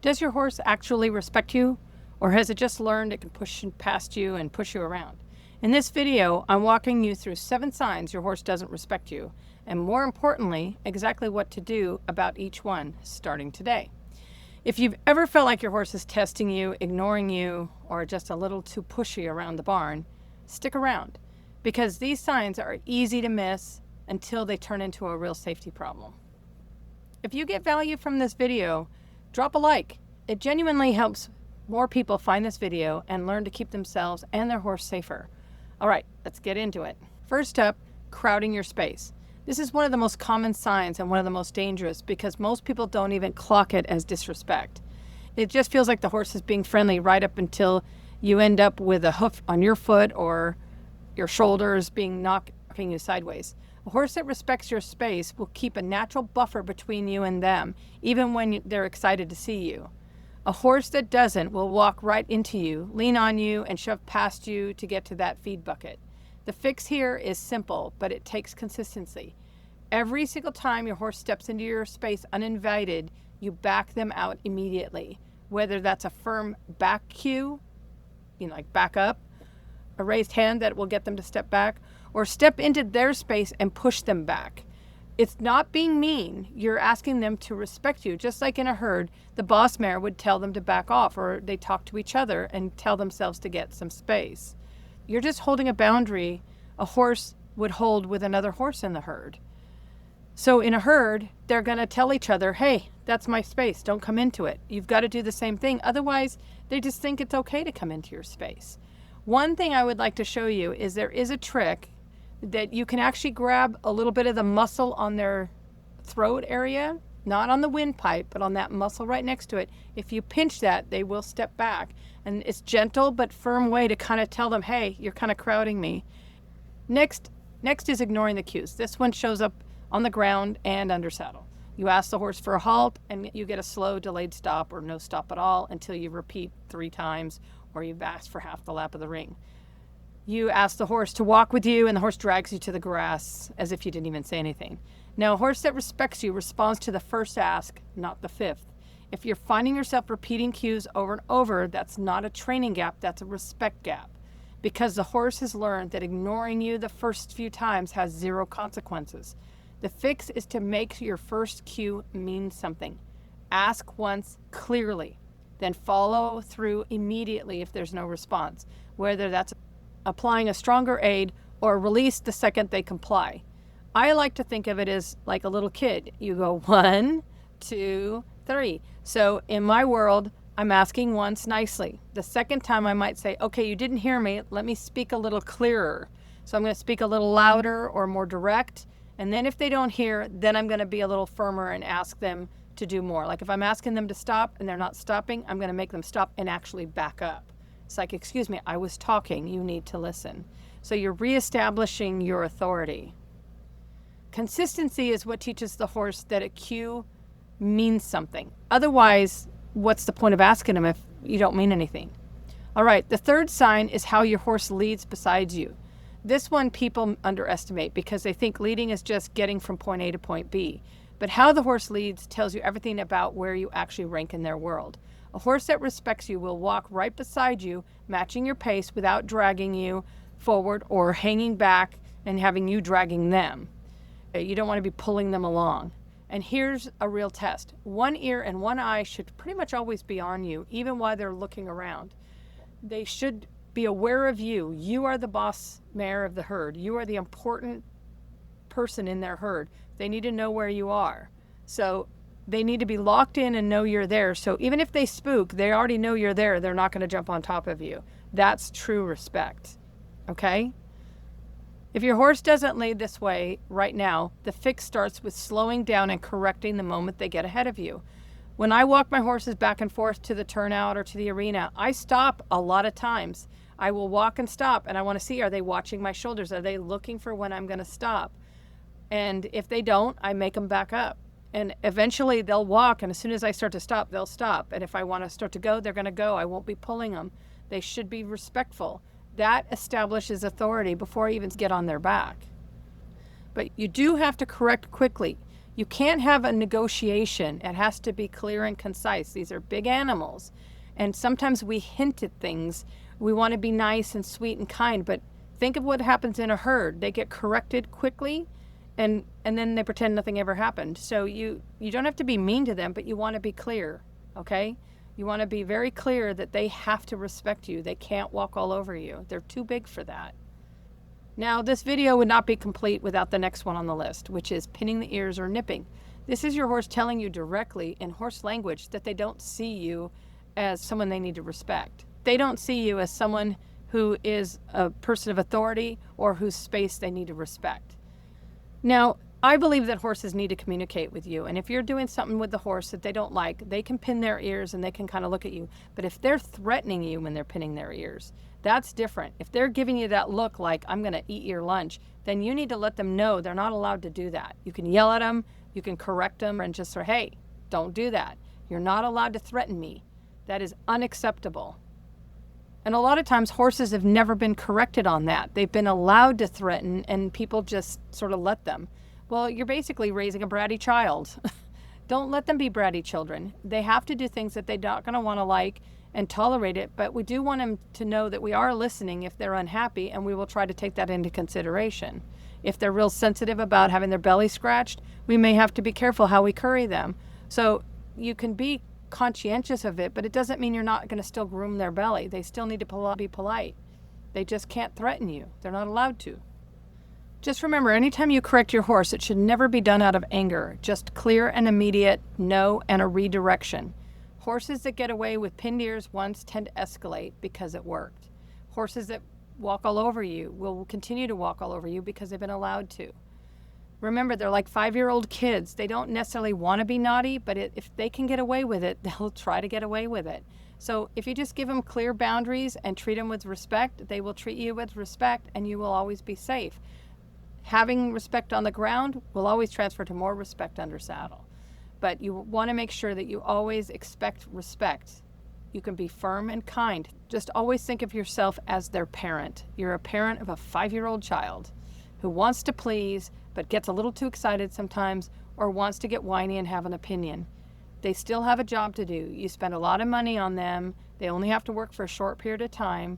Does your horse actually respect you, or has it just learned it can push past you and push you around? In this video, I'm walking you through 7 signs your horse doesn't respect you, and more importantly, exactly what to do about each one starting today. If you've ever felt like your horse is testing you, ignoring you, or just a little too pushy around the barn, stick around, because these signs are easy to miss until they turn into a real safety problem. If you get value from this video, drop a like. It genuinely helps more people find this video and learn to keep themselves and their horse safer. All right, let's get into it. First up, crowding your space. This is one of the most common signs and one of the most dangerous because most people don't even clock it as disrespect. It just feels like the horse is being friendly right up until you end up with a hoof on your foot or your shoulders being knocking you sideways. A horse that respects your space will keep a natural buffer between you and them, even when they're excited to see you. A horse that doesn't will walk right into you, lean on you, and shove past you to get to that feed bucket. The fix here is simple, but it takes consistency. Every single time your horse steps into your space uninvited, you back them out immediately. Whether that's a firm back cue, like back up, a raised hand that will get them to step back, or step into their space and push them back. It's not being mean. You're asking them to respect you. Just like in a herd, the boss mare would tell them to back off, or they talk to each other and tell themselves to get some space. You're just holding a boundary a horse would hold with another horse in the herd. So in a herd, they're going to tell each other, hey, that's my space. Don't come into it. You've got to do the same thing. Otherwise, they just think it's okay to come into your space. One thing I would like to show you is there is a trick that you can actually grab a little bit of the muscle on their throat area, not on the windpipe, but on that muscle right next to it. If you pinch that, they will step back. And it's gentle but firm way to kind of tell them, hey, you're kind of crowding me. Next is ignoring the cues. This one shows up on the ground and under saddle. You ask the horse for a halt and you get a slow delayed stop or no stop at all until you repeat 3 times or you've asked for half the lap of the ring. You ask the horse to walk with you and the horse drags you to the grass as if you didn't even say anything. Now, a horse that respects you responds to the first ask, not the 5th. If you're finding yourself repeating cues over and over, that's not a training gap, that's a respect gap. Because the horse has learned that ignoring you the first few times has 0 consequences. The fix is to make your first cue mean something. Ask once clearly, then follow through immediately if there's no response, whether that's applying a stronger aid or release the second they comply. I like to think of it as like a little kid. You go 1, 2, 3. So in my world, I'm asking once nicely. The second time I might say, okay, you didn't hear me. Let me speak a little clearer. So I'm going to speak a little louder or more direct. And then if they don't hear, then I'm going to be a little firmer and ask them to do more. Like if I'm asking them to stop and they're not stopping, I'm going to make them stop and actually back up. It's like, excuse me, I was talking. You need to listen. So you're reestablishing your authority. Consistency is what teaches the horse that a cue means something. Otherwise, what's the point of asking them if you don't mean anything? All right, the third sign is how your horse leads beside you. This one people underestimate because they think leading is just getting from point A to point B. But how the horse leads tells you everything about where you actually rank in their world. A horse that respects you will walk right beside you, matching your pace without dragging you forward or hanging back and having you dragging them. You don't want to be pulling them along. And here's a real test. 1 ear and 1 eye should pretty much always be on you, even while they're looking around. They should be aware of you. You are the boss mare of the herd. You are the important person in their herd. They need to know where you are. So they need to be locked in and know you're there. So even if they spook, they already know you're there. They're not going to jump on top of you. That's true respect. Okay? If your horse doesn't lead this way right now, the fix starts with slowing down and correcting the moment they get ahead of you. When I walk my horses back and forth to the turnout or to the arena, I stop a lot of times. I will walk and stop, and I want to see, are they watching my shoulders? Are they looking for when I'm going to stop? And if they don't, I make them back up. And eventually they'll walk, and as soon as I start to stop, they'll stop. And if I want to start to go, they're going to go. I won't be pulling them. They should be respectful. That establishes authority before I even get on their back. But you do have to correct quickly. You can't have a negotiation. It has to be clear and concise. These are big animals. And sometimes we hint at things. We want to be nice and sweet and kind, but think of what happens in a herd. They get corrected quickly, and then they pretend nothing ever happened. So you don't have to be mean to them, but you want to be clear, okay? You want to be very clear that they have to respect you. They can't walk all over you. They're too big for that. Now, this video would not be complete without the next one on the list, which is pinning the ears or nipping. This is your horse telling you directly in horse language that they don't see you as someone they need to respect. They don't see you as someone who is a person of authority or whose space they need to respect. Now, I believe that horses need to communicate with you, and if you're doing something with the horse that they don't like, they can pin their ears and they can kind of look at you. But if they're threatening you when they're pinning their ears, that's different. If they're giving you that look like, I'm going to eat your lunch, then you need to let them know they're not allowed to do that. You can yell at them, you can correct them, and just say, hey, don't do that. You're not allowed to threaten me. That is unacceptable. And a lot of times horses have never been corrected on that. They've been allowed to threaten, and people just sort of let them. Well, you're basically raising a bratty child. Don't let them be bratty children. They have to do things that they're not going to want to like and tolerate it, but we do want them to know that we are listening if they're unhappy, and we will try to take that into consideration. If they're real sensitive about having their belly scratched, we may have to be careful how we curry them. So you can be conscientious of it, but it doesn't mean you're not going to still groom their belly. They still need to be polite. They just can't threaten you. They're not allowed to. Just remember, anytime you correct your horse, it should never be done out of anger. Just clear and immediate no and a redirection. Horses that get away with pinned ears once tend to escalate because it worked. Horses that walk all over you will continue to walk all over you because they've been allowed to. Remember, they're like 5-year-old kids. They don't necessarily want to be naughty, but if they can get away with it, they'll try to get away with it. So if you just give them clear boundaries and treat them with respect, they will treat you with respect, and you will always be safe. Having respect on the ground will always transfer to more respect under saddle. But you want to make sure that you always expect respect. You can be firm and kind. Just always think of yourself as their parent. You're a parent of a 5-year-old child who wants to please, but gets a little too excited sometimes, or wants to get whiny and have an opinion. They still have a job to do. You spend a lot of money on them. They only have to work for a short period of time.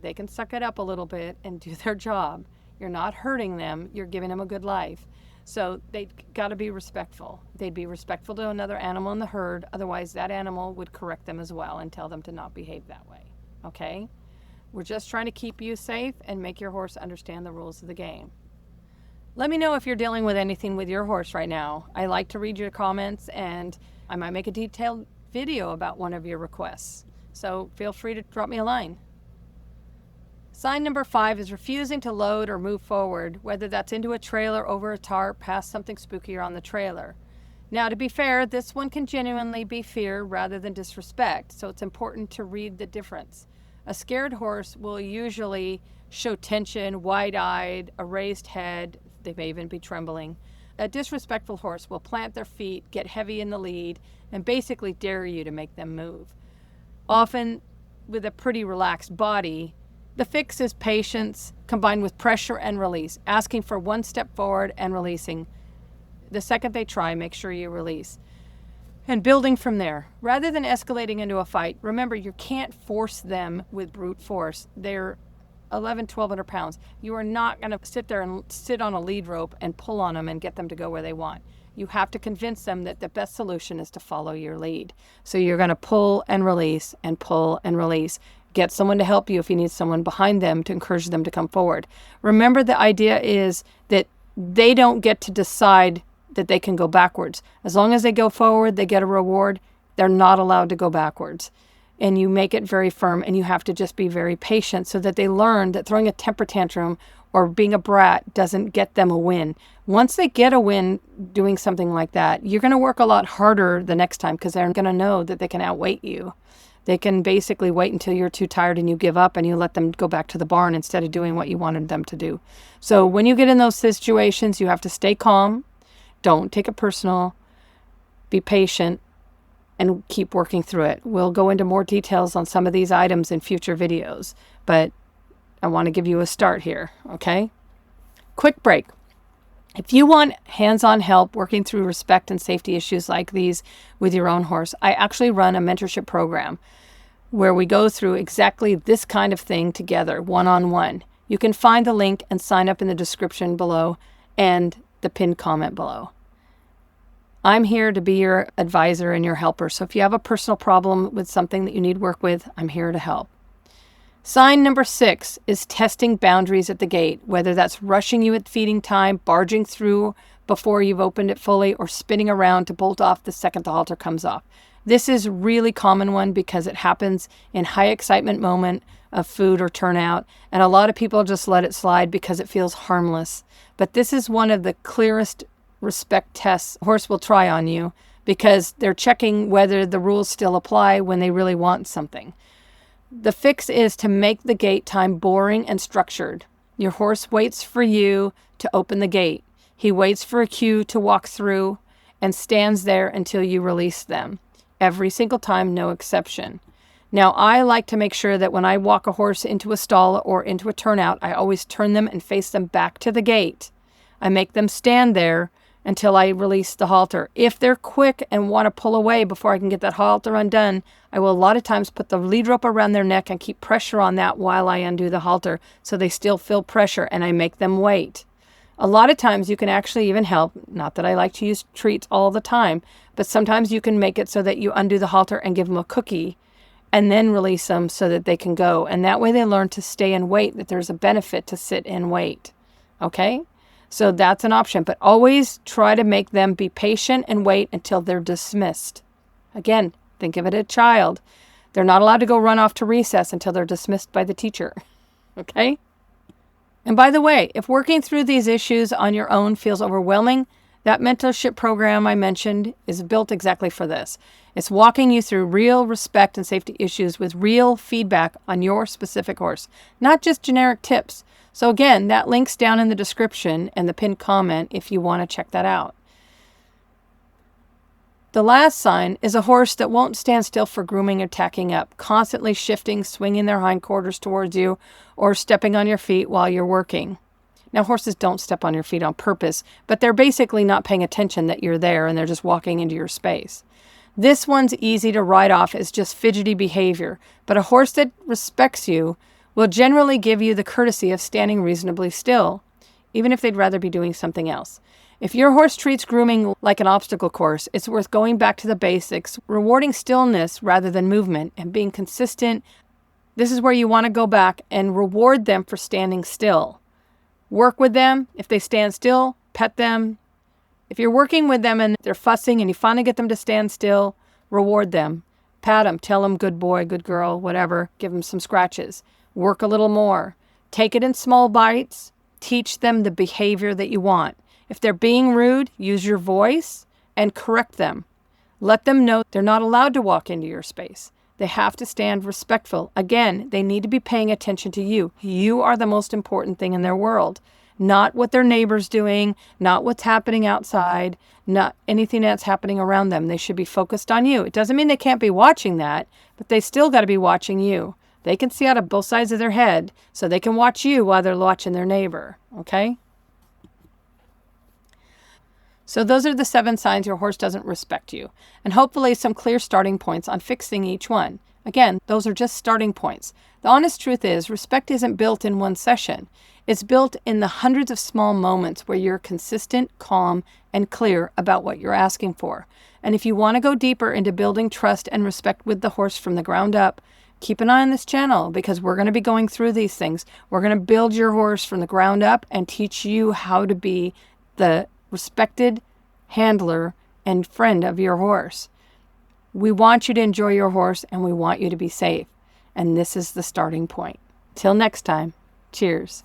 They can suck it up a little bit and do their job. You're not hurting them. You're giving them a good life. So they've got to be respectful. They'd be respectful to another animal in the herd. Otherwise, that animal would correct them as well and tell them to not behave that way. Okay? We're just trying to keep you safe and make your horse understand the rules of the game. Let me know if you're dealing with anything with your horse right now. I like to read your comments, and I might make a detailed video about one of your requests. So feel free to drop me a line. Sign number 5 is refusing to load or move forward, whether that's into a trailer, over a tarp, past something spookier on the trailer. Now, to be fair, this one can genuinely be fear rather than disrespect, so it's important to read the difference. A scared horse will usually show tension, wide-eyed, a raised head. They may even be trembling. A disrespectful horse will plant their feet, get heavy in the lead, and basically dare you to make them move. Often, with a pretty relaxed body, the fix is patience combined with pressure and release, asking for one step forward and releasing. The second they try, make sure you release. And building from there. Rather than escalating into a fight, remember, you can't force them with brute force. They're 1,100 pounds. You are not going to sit there and sit on a lead rope and pull on them and get them to go where they want. You have to convince them that the best solution is to follow your lead. So you're going to pull and release and pull and release. Get someone to help you if you need someone behind them to encourage them to come forward. Remember, the idea is that they don't get to decide that they can go backwards. As long as they go forward, they get a reward. They're not allowed to go backwards. And you make it very firm, and you have to just be very patient so that they learn that throwing a temper tantrum or being a brat doesn't get them a win. Once they get a win doing something like that, you're going to work a lot harder the next time because they're going to know that they can outweight you. They can basically wait until you're too tired and you give up and you let them go back to the barn instead of doing what you wanted them to do. So when you get in those situations, you have to stay calm. Don't take it personal. Be patient and keep working through it. We'll go into more details on some of these items in future videos, but I want to give you a start here, okay? Quick break. If you want hands-on help working through respect and safety issues like these with your own horse, I actually run a mentorship program where we go through exactly this kind of thing together, one-on-one. You can find the link and sign up in the description below and the pinned comment below. I'm here to be your advisor and your helper. So if you have a personal problem with something that you need work with, I'm here to help. Sign number 6 is testing boundaries at the gate, whether that's rushing you at feeding time, barging through before you've opened it fully, or spinning around to bolt off the second the halter comes off. This is a really common one because it happens in high excitement moment of food or turnout, and a lot of people just let it slide because it feels harmless. But this is one of the clearest respect tests a horse will try on you because they're checking whether the rules still apply when they really want something. The fix is to make the gate time boring and structured. Your horse waits for you to open the gate. He waits for a cue to walk through and stands there until you release them. Every single time, no exception. Now, I like to make sure that when I walk a horse into a stall or into a turnout, I always turn them and face them back to the gate. I make them stand there until I release the halter. If they're quick and want to pull away before I can get that halter undone, I will a lot of times put the lead rope around their neck and keep pressure on that while I undo the halter so they still feel pressure, and I make them wait. A lot of times you can actually even help, not that I like to use treats all the time, but sometimes you can make it so that you undo the halter and give them a cookie and then release them so that they can go. And that way they learn to stay and wait, that there's a benefit to sit and wait. Okay? So that's an option, but always try to make them be patient and wait until they're dismissed. Again, think of it as a child. They're not allowed to go run off to recess until they're dismissed by the teacher. Okay? And by the way, if working through these issues on your own feels overwhelming, that mentorship program I mentioned is built exactly for this. It's walking you through real respect and safety issues with real feedback on your specific horse, not just generic tips. So again, that link's down in the description and the pinned comment if you want to check that out. The last sign is a horse that won't stand still for grooming or tacking up, constantly shifting, swinging their hindquarters towards you, or stepping on your feet while you're working. Now, horses don't step on your feet on purpose, but they're basically not paying attention that you're there and they're just walking into your space. This one's easy to write off as just fidgety behavior, but a horse that respects you will generally give you the courtesy of standing reasonably still, even if they'd rather be doing something else. If your horse treats grooming like an obstacle course, it's worth going back to the basics, rewarding stillness rather than movement, and being consistent. This is where you want to go back and reward them for standing still. Work with them. If they stand still, pet them. If you're working with them and they're fussing and you finally get them to stand still, reward them. Pat them. Tell them good boy, good girl, whatever. Give them some scratches. Work a little more. Take it in small bites. Teach them the behavior that you want. If they're being rude, use your voice and correct them. Let them know they're not allowed to walk into your space. They have to stand respectful. Again, they need to be paying attention to you. You are the most important thing in their world. Not what their neighbor's doing, not what's happening outside, not anything that's happening around them. They should be focused on you. It doesn't mean they can't be watching that, but they still got to be watching you. They can see out of both sides of their head, so they can watch you while they're watching their neighbor. Okay? So those are the 7 signs your horse doesn't respect you, and hopefully some clear starting points on fixing each one. Again, those are just starting points. The honest truth is, respect isn't built in one session. It's built in the hundreds of small moments where you're consistent, calm, and clear about what you're asking for. And if you want to go deeper into building trust and respect with the horse from the ground up, keep an eye on this channel because we're going to be going through these things. We're going to build your horse from the ground up and teach you how to be the respected handler and friend of your horse. We want you to enjoy your horse and we want you to be safe. And this is the starting point. Till next time, cheers.